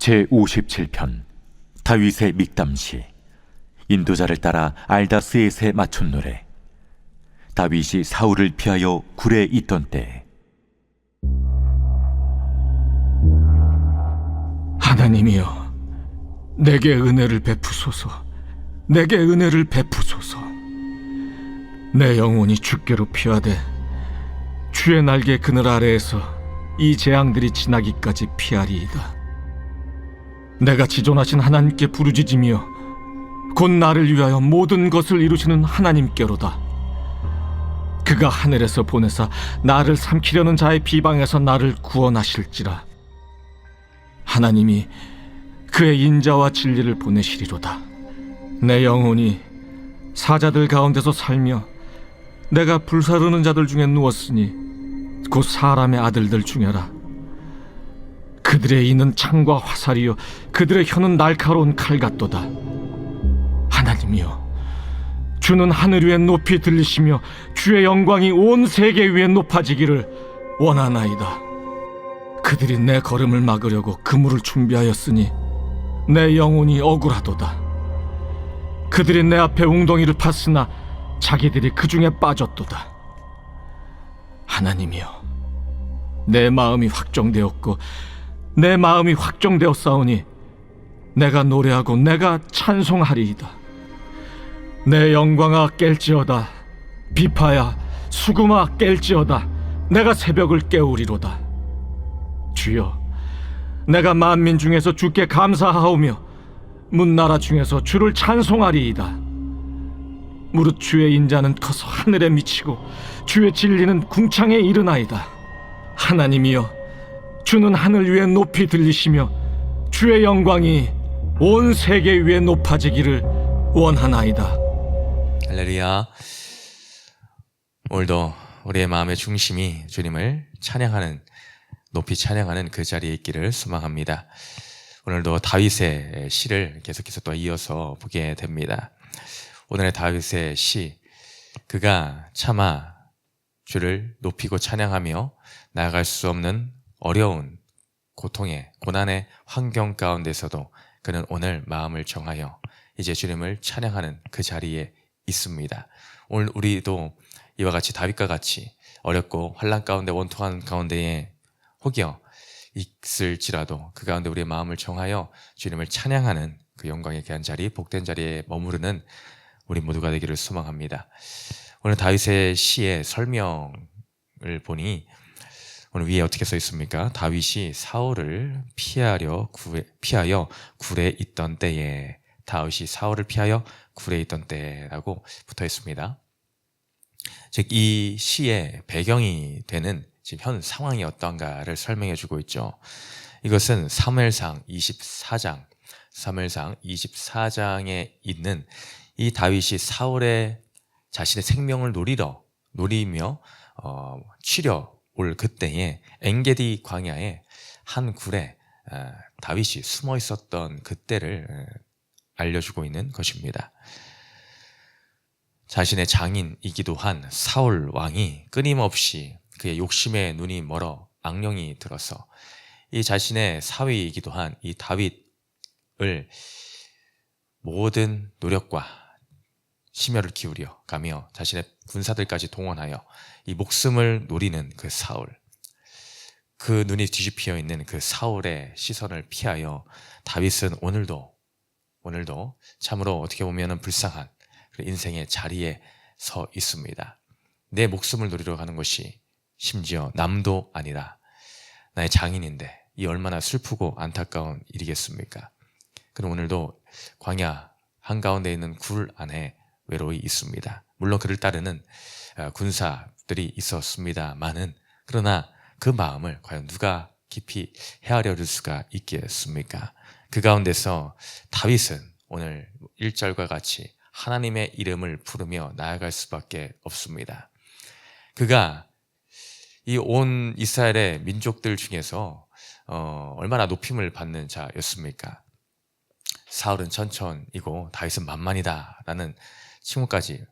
제57편 다윗의 믹담시. 인도자를 따라 알다스엣에 맞춘 노래. 다윗이 사울을 피하여 굴에 있던 때에. 하나님이여, 내게 은혜를 베푸소서. 내게 은혜를 베푸소서. 내 영혼이 주께로 피하되 주의 날개 그늘 아래에서 이 재앙들이 지나기까지 피하리이다. 내가 지존하신 하나님께 부르짖으며 곧 나를 위하여 모든 것을 이루시는 하나님께로다. 그가 하늘에서 보내사 나를 삼키려는 자의 비방에서 나를 구원하실지라. 하나님이 그의 인자와 진리를 보내시리로다. 내 영혼이 사자들 가운데서 살며 내가 불사르는 자들 중에 누웠으니 곧 사람의 아들들 중에라. 그들의 이는 창과 화살이요 그들의 혀는 날카로운 칼 같도다. 하나님이여, 주는 하늘 위에 높이 들리시며 주의 영광이 온 세계 위에 높아지기를 원하나이다. 그들이 내 걸음을 막으려고 그물을 준비하였으니 내 영혼이 억울하도다. 그들이 내 앞에 웅덩이를 팠으나 자기들이 그 중에 빠졌도다. 하나님이여, 내 마음이 확정되었고 내 마음이 확정되었사오니 내가 노래하고 내가 찬송하리이다. 내 영광아 깰지어다. 비파야 수금아 깰지어다. 내가 새벽을 깨우리로다. 주여, 내가 만민 중에서 주께 감사하오며 문나라 중에서 주를 찬송하리이다. 무릇 주의 인자는 커서 하늘에 미치고 주의 진리는 궁창에 이르나이다. 하나님이여, 주는 하늘 위에 높이 들리시며 주의 영광이 온 세계 위에 높아지기를 원하나이다. 할렐루야. 오늘도 우리의 마음의 중심이 주님을 찬양하는, 높이 찬양하는 그 자리에 있기를 소망합니다. 오늘도 다윗의 시를 계속해서 또 이어서 보게 됩니다. 오늘의 다윗의 시, 그가 차마 주를 높이고 찬양하며 나아갈 수 없는 어려운 고통의 고난의 환경 가운데서도 그는 오늘 마음을 정하여 이제 주님을 찬양하는 그 자리에 있습니다. 오늘 우리도 이와 같이 다윗과 같이 어렵고 환난 가운데 원통한 가운데에 혹여 있을지라도 그 가운데 우리의 마음을 정하여 주님을 찬양하는 그 영광의 귀한 자리, 복된 자리에 머무르는 우리 모두가 되기를 소망합니다. 오늘 다윗의 시의 설명을 보니 오늘 위에 어떻게 써 있습니까? 다윗이 사울을 피하여 굴에 있던 때에, 다윗이 사울을 피하여 굴에 있던 때라고 붙어 있습니다. 즉 이 시의 배경이 되는 지금 현 상황이 어떤가를 설명해 주고 있죠. 이것은 사무엘상 24장에 있는 이 다윗이 사울의 자신의 생명을 노리며 치려 올 그때에 엔게디 광야의 한 굴에 다윗이 숨어 있었던 그때를 알려주고 있는 것입니다. 자신의 장인이기도 한 사울 왕이 끊임없이 그의 욕심에 눈이 멀어 악령이 들어서 이 자신의 사위이기도 한 이 다윗을 모든 노력과 심혈을 기울여 가며 자신의 군사들까지 동원하여 이 목숨을 노리는 그 사울, 그 눈이 뒤집혀 있는 그 사울의 시선을 피하여 다윗은 오늘도 참으로 어떻게 보면 불쌍한 인생의 자리에 서 있습니다. 내 목숨을 노리러 가는 것이 심지어 남도 아니라 나의 장인인데 이 얼마나 슬프고 안타까운 일이겠습니까? 그럼 오늘도 광야 한가운데 있는 굴 안에 외로이 있습니다. 물론 그를 따르는 군사들이 있었습니다만은, 그러나 그 마음을 과연 누가 깊이 헤아려줄 수가 있겠습니까? 그 가운데서 다윗은 오늘 1절과 같이 하나님의 이름을 부르며 나아갈 수밖에 없습니다. 그가 이 온 이스라엘의 민족들 중에서 얼마나 높임을 받는 자였습니까? 사울은 천천이고 다윗은 만만이다라는 칭송까지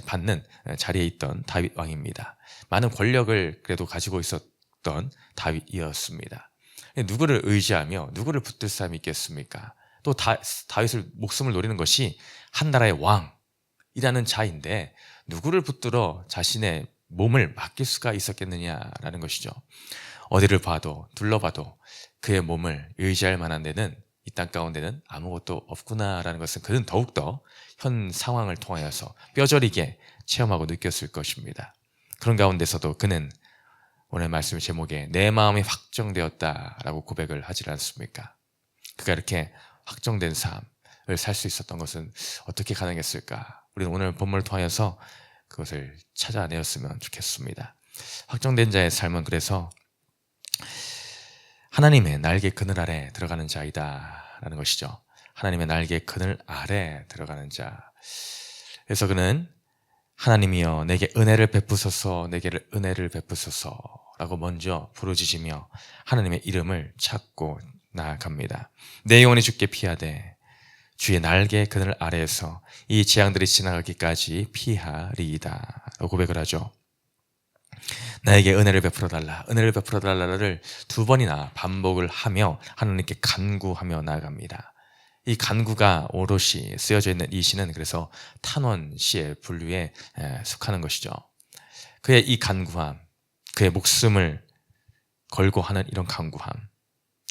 받는 자리에 있던 다윗 왕입니다. 많은 권력을 그래도 가지고 있었던 다윗이었습니다. 누구를 의지하며 누구를 붙들 사람이 있겠습니까? 또 다윗을 목숨을 노리는 것이 한 나라의 왕이라는 자인데 누구를 붙들어 자신의 몸을 맡길 수가 있었겠느냐라는 것이죠. 어디를 봐도 둘러봐도 그의 몸을 의지할 만한 데는 이 땅 가운데는 아무것도 없구나라는 것은 그는 더욱더 현 상황을 통하여서 뼈저리게 체험하고 느꼈을 것입니다. 그런 가운데서도 그는 오늘 말씀 제목에 내 마음이 확정되었다라고 고백을 하지 않습니까? 그가 이렇게 확정된 삶을 살 수 있었던 것은 어떻게 가능했을까? 우리는 오늘 본문을 통하여서 그것을 찾아내었으면 좋겠습니다. 확정된 자의 삶은 그래서 하나님의 날개 그늘 아래 들어가는 자이다 라는 것이죠. 하나님의 날개 그늘 아래 들어가는 자. 그래서 그는 하나님이여 내게 은혜를 베푸소서, 내게 은혜를 베푸소서 라고 먼저 부르짖으며 하나님의 이름을 찾고 나아갑니다. 내 영혼이 주께 피하되 주의 날개 그늘 아래에서 이 재앙들이 지나가기까지 피하리이다 라고 고백을 하죠. 나에게 은혜를 베풀어 달라, 은혜를 베풀어 달라를 2번이나 반복을 하며 하나님께 간구하며 나아갑니다. 이 간구가 오롯이 쓰여져 있는 이 시는 그래서 탄원시의 분류에 속하는 것이죠. 그의 이 간구함, 그의 목숨을 걸고 하는 이런 간구함,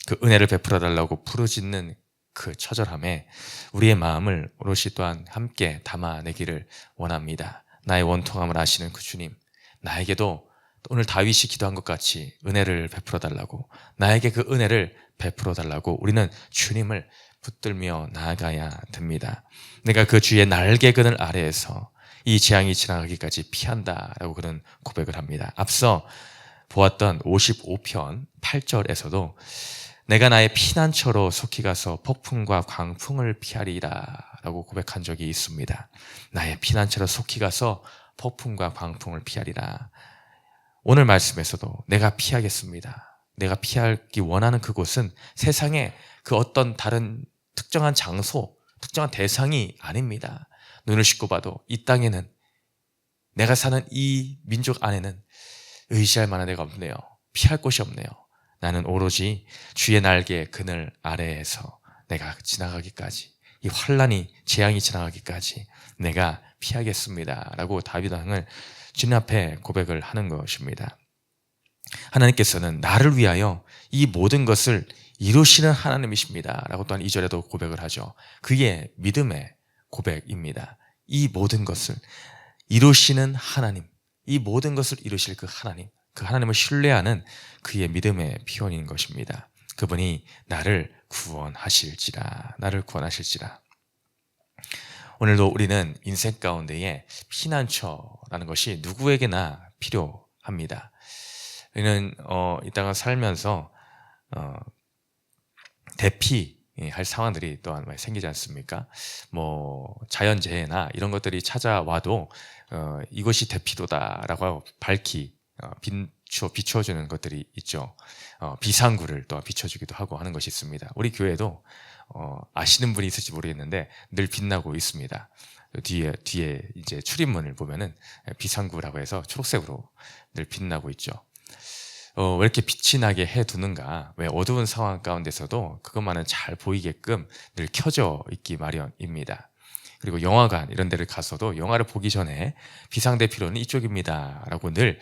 그 은혜를 베풀어 달라고 부르짖는 그 처절함에 우리의 마음을 오롯이 또한 함께 담아내기를 원합니다. 나의 원통함을 아시는 그 주님, 나에게도 오늘 다윗이 기도한 것 같이 은혜를 베풀어 달라고, 나에게 그 은혜를 베풀어 달라고 우리는 주님을 붙들며 나아가야 됩니다. 내가 그 주의 날개 그늘 아래에서 이 재앙이 지나가기까지 피한다라고 그런 고백을 합니다. 앞서 보았던 55편 8절에서도 내가 나의 피난처로 속히 가서 폭풍과 광풍을 피하리라 라고 고백한 적이 있습니다. 나의 피난처로 속히 가서 폭풍과 광풍을 피하리라. 오늘 말씀에서도 내가 피하겠습니다. 내가 피하기 원하는 그곳은 세상에 그 어떤 다른 특정한 장소, 특정한 대상이 아닙니다. 눈을 씻고 봐도 이 땅에는, 내가 사는 이 민족 안에는 의지할 만한 데가 없네요. 피할 곳이 없네요. 나는 오로지 주의 날개 그늘 아래에서 내가 지나가기까지, 이 환란이, 재앙이 지나가기까지 내가 피하겠습니다 라고 다윗 왕을 주님 앞에 고백을 하는 것입니다. 하나님께서는 나를 위하여 이 모든 것을 이루시는 하나님이십니다 라고 또한 2절에도 고백을 하죠. 그게 믿음의 고백입니다. 이 모든 것을 이루시는 하나님, 이 모든 것을 이루실 그 하나님, 그 하나님을 신뢰하는 그의 믿음의 표현인 것입니다. 그분이 나를 구원하실지라, 나를 구원하실지라. 오늘도 우리는 인생 가운데에 피난처라는 것이 누구에게나 필요합니다. 우리는 이 땅을 살면서 대피할 상황들이 또한 많이 생기지 않습니까? 뭐 자연재해나 이런 것들이 찾아와도 이것이 대피도다라고 밝히 비추어주는 것들이 있죠. 비상구를 또 비춰주기도 하고 하는 것이 있습니다. 우리 교회도 아시는 분이 있을지 모르겠는데 늘 빛나고 있습니다. 뒤에 이제 출입문을 보면은 비상구라고 해서 초록색으로 늘 빛나고 있죠. 왜 이렇게 빛이 나게 해두는가? 왜 어두운 상황 가운데서도 그것만은 잘 보이게끔 늘 켜져 있기 마련입니다. 그리고 영화관 이런 데를 가서도 영화를 보기 전에 비상대피로는 이쪽입니다 라고 늘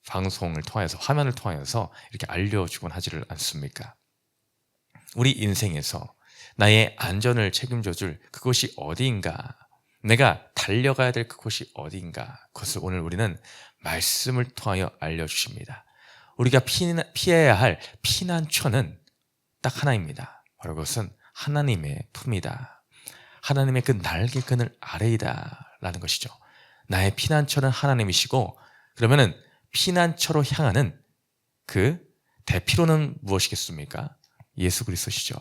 방송을 통해서, 화면을 통해서 이렇게 알려주곤 하지를 않습니까? 우리 인생에서 나의 안전을 책임져줄 그곳이 어디인가, 내가 달려가야 될 그곳이 어디인가, 그것을 오늘 우리는 말씀을 통하여 알려주십니다. 우리가 피해야 할 피난처는 딱 하나입니다. 바로 그것은 하나님의 품이다. 하나님의 그 날개 그늘 아래이다 라는 것이죠. 나의 피난처는 하나님이시고, 그러면은 피난처로 향하는 그 대피로는 무엇이겠습니까? 예수 그리스도시죠.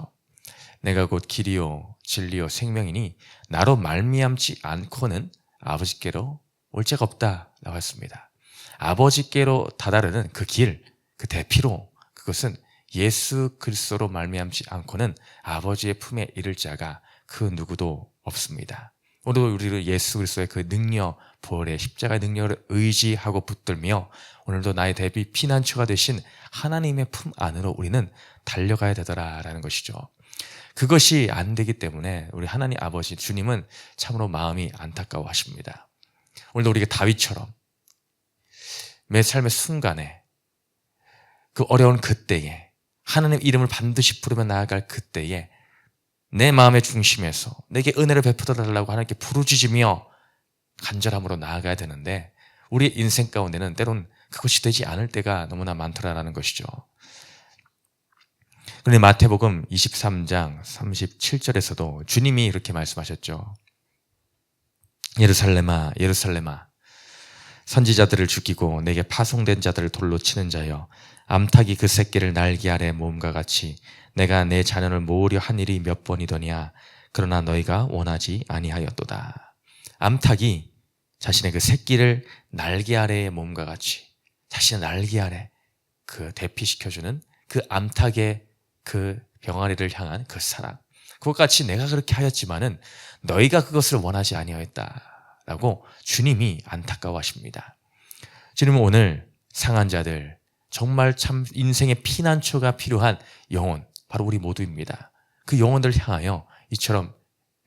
내가 곧 길이요 진리요 생명이니 나로 말미암지 않고는 아버지께로 올 자가 없다 라고 했습니다. 아버지께로 다다르는 그 길, 그 대피로, 그것은 예수 그리스도로 말미암지 않고는 아버지의 품에 이를 자가 그 누구도 없습니다. 오늘도 우리를 예수 그리스도의 그 능력, 부활의 십자가의 능력을 의지하고 붙들며 오늘도 나의 대비 피난처가 되신 하나님의 품 안으로 우리는 달려가야 되더라라는 것이죠. 그것이 안 되기 때문에 우리 하나님 아버지 주님은 참으로 마음이 안타까워하십니다. 오늘도 우리가 다윗처럼 매 삶의 순간에 그 어려운 그때에 하나님 이름을 반드시 부르며 나아갈 그때에 내 마음의 중심에서 내게 은혜를 베풀어 달라고 하나님께 부르짖으며 간절함으로 나아가야 되는데 우리의 인생 가운데는 때론 그것이 되지 않을 때가 너무나 많더라라는 것이죠. 그런데 마태복음 23장 37절에서도 주님이 이렇게 말씀하셨죠. 예루살렘아 예루살렘아 선지자들을 죽이고 내게 파송된 자들을 돌로 치는 자여 암탉이 그 새끼를 날개 아래 모음과 같이 내가 내 자녀를 모으려 한 일이 몇 번이더냐 그러나 너희가 원하지 아니하였도다. 암탉이 자신의 그 새끼를 날개 아래에 모음과 같이 자신의 날개 아래 그 대피시켜주는 그 암탉의 그 병아리를 향한 그 사랑, 그것같이 내가 그렇게 하였지만은 너희가 그것을 원하지 아니하였다라고 주님이 안타까워하십니다. 주님은 오늘 상한 자들, 정말 참 인생의 피난처가 필요한 영혼, 바로 우리 모두입니다. 그 영혼들을 향하여 이처럼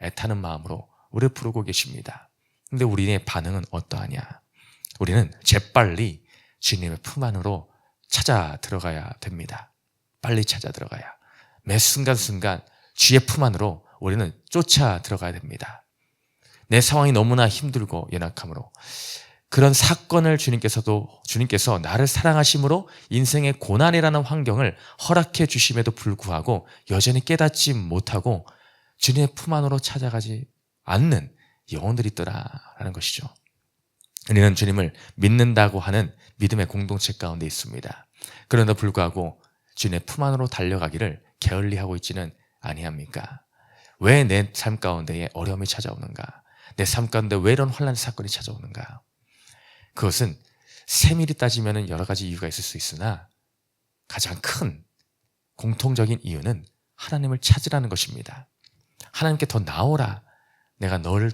애타는 마음으로 우리를 부르고 계십니다. 근데 우리의 반응은 어떠하냐? 우리는 재빨리 주님의 품 안으로 찾아 들어가야 됩니다. 빨리 찾아 들어가야. 매 순간순간 주의 품 안으로 우리는 쫓아 들어가야 됩니다. 내 상황이 너무나 힘들고 연약함으로 그런 사건을 주님께서 나를 사랑하심으로 인생의 고난이라는 환경을 허락해 주심에도 불구하고 여전히 깨닫지 못하고 주님의 품 안으로 찾아가지 않는 영혼들이 있더라라는 것이죠. 우리는 주님을 믿는다고 하는 믿음의 공동체 가운데 있습니다. 그럼에도 불구하고 주님의 품 안으로 달려가기를 게을리하고 있지는 아니합니까? 왜 내 삶 가운데에 어려움이 찾아오는가? 내 삶 가운데 왜 이런 환난 사건이 찾아오는가? 그것은 세밀히 따지면 여러 가지 이유가 있을 수 있으나 가장 큰 공통적인 이유는 하나님을 찾으라는 것입니다. 하나님께 더 나오라. 내가 너와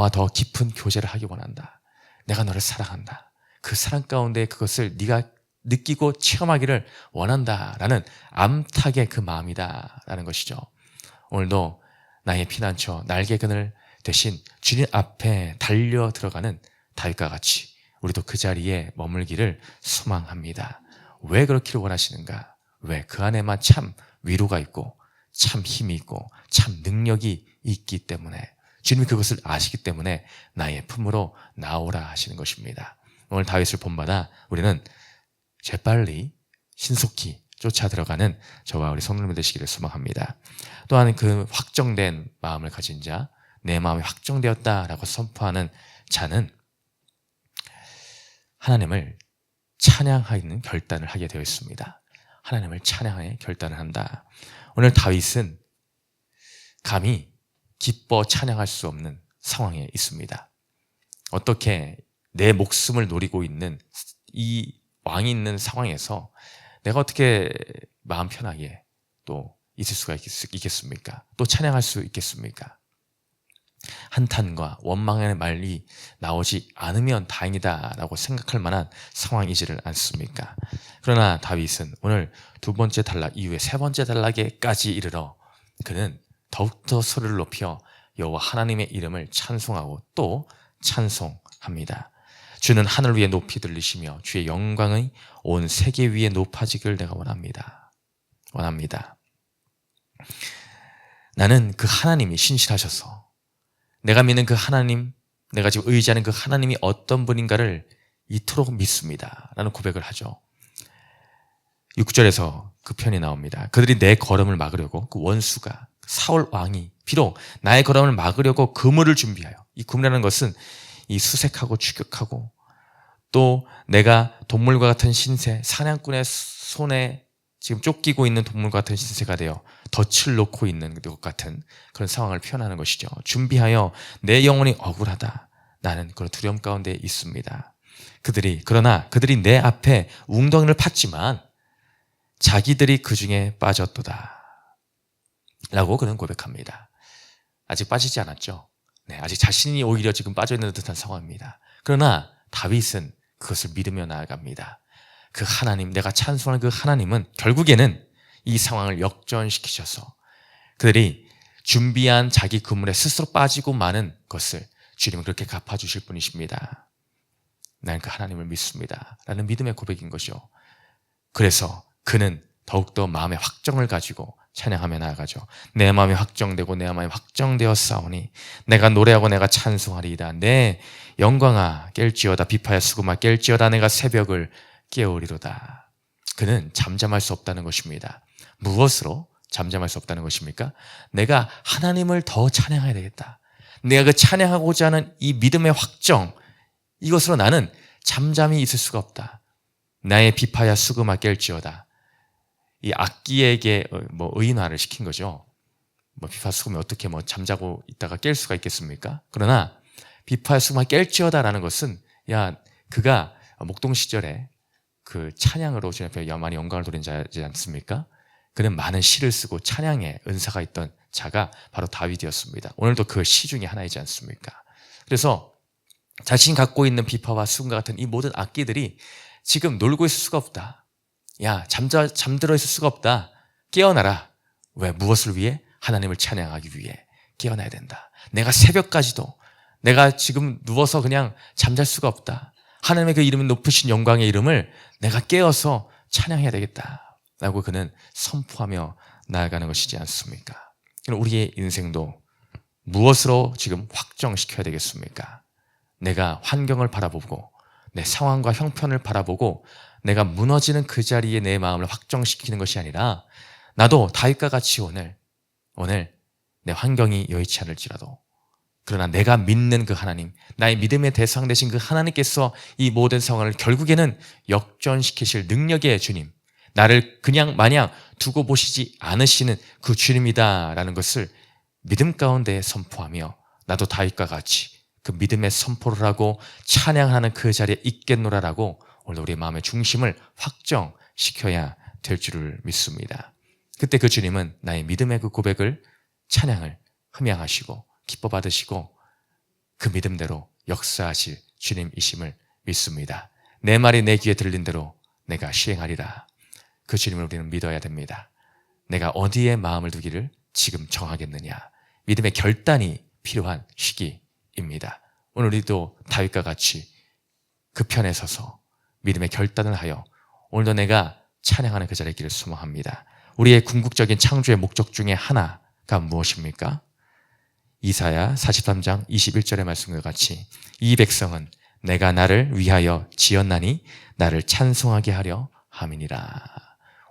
더 깊은 교제를 하기 원한다. 내가 너를 사랑한다. 그 사랑 가운데 그것을 네가 느끼고 체험하기를 원한다라는 암탉의 그 마음이다라는 것이죠. 오늘도 나의 피난처, 날개 그늘 대신 주님 앞에 달려 들어가는 다윗과 같이 우리도 그 자리에 머물기를 소망합니다. 왜 그렇기를 원하시는가? 왜? 그 안에만 참 위로가 있고 참 힘이 있고 참 능력이 있기 때문에 주님이 그것을 아시기 때문에 나의 품으로 나오라 하시는 것입니다. 오늘 다윗을 본받아 우리는 재빨리 신속히 쫓아 들어가는 저와 우리 성도님들 되시기를 소망합니다. 또한 그 확정된 마음을 가진 자, 내 마음이 확정되었다라고 선포하는 자는 하나님을 찬양하는 결단을 하게 되어 있습니다. 하나님을 찬양하여 결단을 한다. 오늘 다윗은 감히 기뻐 찬양할 수 없는 상황에 있습니다. 어떻게 내 목숨을 노리고 있는 이 왕이 있는 상황에서 내가 어떻게 마음 편하게 또 있을 수가 있겠습니까? 또 찬양할 수 있겠습니까? 한탄과 원망의 말이 나오지 않으면 다행이다라고 생각할 만한 상황이지를 않습니까? 그러나 다윗은 오늘 두 번째 단락 이후에 세 번째 단락에까지 이르러 그는 더욱더 소리를 높여 여호와 하나님의 이름을 찬송하고 또 찬송합니다. 주는 하늘 위에 높이 들리시며 주의 영광의 온 세계 위에 높아지기를 내가 원합니다. 나는 그 하나님이 신실하셔서 내가 믿는 그 하나님, 내가 지금 의지하는 그 하나님이 어떤 분인가를 이토록 믿습니다. 라는 고백을 하죠. 6절에서 그 편이 나옵니다. 그들이 내 걸음을 막으려고 그 원수가 사울 왕이 비록 나의 걸음을 막으려고 그물을 준비하여, 이 그물이라는 것은 이 수색하고 추격하고 또 내가 동물과 같은 신세, 사냥꾼의 손에 지금 쫓기고 있는 동물과 같은 신세가 되어 덫을 놓고 있는 것 같은 그런 상황을 표현하는 것이죠. 준비하여 내 영혼이 억울하다. 나는 그런 두려움 가운데 있습니다. 그러나 그들이 내 앞에 웅덩이를 팠지만 자기들이 그 중에 빠졌도다. 라고 그는 고백합니다. 아직 빠지지 않았죠. 네, 아직 자신이 오히려 지금 빠져있는 듯한 상황입니다. 그러나 다윗은 그것을 믿으며 나아갑니다. 그 하나님, 내가 찬송하는 그 하나님은 결국에는 이 상황을 역전시키셔서 그들이 준비한 자기 그물에 스스로 빠지고 마는 것을 주님은 그렇게 갚아주실 분이십니다. 나는 그 하나님을 믿습니다. 라는 믿음의 고백인 것이요. 그래서 그는 더욱더 마음의 확정을 가지고 찬양하며 나아가죠. 내 마음이 확정되고 내 마음이 확정되었사오니 내가 노래하고 내가 찬송하리이다. 내 영광아 깰지어다. 비파야 수금아 깰지어다. 내가 새벽을 깨우리로다. 그는 잠잠할 수 없다는 것입니다. 무엇으로 잠잠할 수 없다는 것입니까? 내가 하나님을 더 찬양해야 되겠다. 내가 그 찬양하고자 하는 이 믿음의 확정, 이것으로 나는 잠잠히 있을 수가 없다. 나의 비파야 수금아 깰지어다. 이 악기에게 의인화를 시킨 거죠. 비파 수금이 어떻게 잠자고 있다가 깰 수가 있겠습니까? 그러나 비파야 수금아 깰지어다라는 것은 그가 목동 시절에 그 찬양으로 주님 앞에 많이 영광을 돌린 자지 않습니까? 그는 많은 시를 쓰고 찬양의 은사가 있던 자가 바로 다윗이었습니다. 오늘도 그 시 중에 하나이지 않습니까? 그래서 자신이 갖고 있는 비파와 수금과 같은 이 모든 악기들이 지금 놀고 있을 수가 없다. 잠들어 있을 수가 없다. 깨어나라. 왜? 무엇을 위해? 하나님을 찬양하기 위해 깨어나야 된다. 내가 새벽까지도 내가 지금 누워서 그냥 잠잘 수가 없다. 하나님의 그 이름은 높으신 영광의 이름을 내가 깨어서 찬양해야 되겠다. 라고 그는 선포하며 나아가는 것이지 않습니까? 우리의 인생도 무엇으로 지금 확정시켜야 되겠습니까? 내가 환경을 바라보고 내 상황과 형편을 바라보고 내가 무너지는 그 자리에 내 마음을 확정시키는 것이 아니라 나도 다윗과 같이 오늘 내 환경이 여의치 않을지라도 그러나 내가 믿는 그 하나님, 나의 믿음의 대상 되신 그 하나님께서 이 모든 상황을 결국에는 역전시키실 능력의 주님, 나를 그냥 마냥 두고 보시지 않으시는 그 주님이다라는 것을 믿음 가운데 선포하며 나도 다윗과 같이 그 믿음의 선포를 하고 찬양하는 그 자리에 있겠노라라고 오늘 우리의 마음의 중심을 확정시켜야 될 줄을 믿습니다. 그때 그 주님은 나의 믿음의 그 고백을, 찬양을 흠양하시고 기뻐 받으시고 그 믿음대로 역사하실 주님이심을 믿습니다. 내 말이 내 귀에 들린 대로 내가 시행하리라. 그 주님을 우리는 믿어야 됩니다. 내가 어디에 마음을 두기를 지금 정하겠느냐. 믿음의 결단이 필요한 시기입니다. 오늘 우리도 다윗과 같이 그 편에 서서 믿음의 결단을 하여 오늘도 내가 찬양하는 그 자리에 있기를 소망합니다. 우리의 궁극적인 창조의 목적 중에 하나가 무엇입니까? 이사야 43장 21절의 말씀과 같이 이 백성은 내가 나를 위하여 지었나니 나를 찬송하게 하려 함이니라.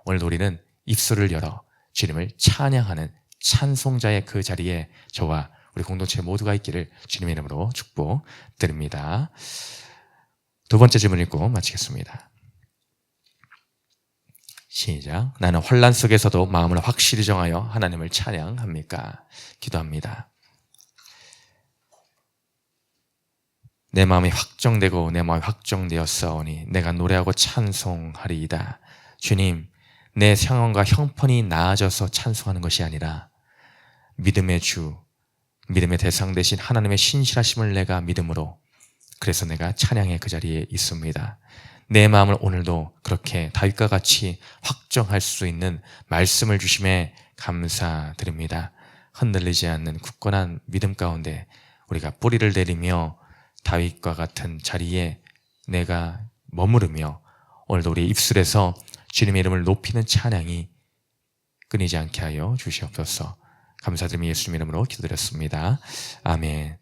오늘도 우리는 입술을 열어 주님을 찬양하는 찬송자의 그 자리에 저와 우리 공동체 모두가 있기를 주님의 이름으로 축복드립니다. 두 번째 질문 읽고 마치겠습니다. 시작. 나는 혼란 속에서도 마음을 확실히 정하여 하나님을 찬양합니까? 기도합니다. 내 마음이 확정되고 내 마음이 확정되었사오니 내가 노래하고 찬송하리이다. 주님, 내 상황과 형편이 나아져서 찬송하는 것이 아니라 믿음의 주, 믿음의 대상 되신 하나님의 신실하심을 내가 믿음으로, 그래서 내가 찬양의 그 자리에 있습니다. 내 마음을 오늘도 그렇게 다윗과 같이 확정할 수 있는 말씀을 주심에 감사드립니다. 흔들리지 않는 굳건한 믿음 가운데 우리가 뿌리를 내리며 다윗과 같은 자리에 내가 머무르며 오늘도 우리 입술에서 주님의 이름을 높이는 찬양이 끊이지 않게 하여 주시옵소서. 감사드리며 예수님 이름으로 기도드렸습니다. 아멘.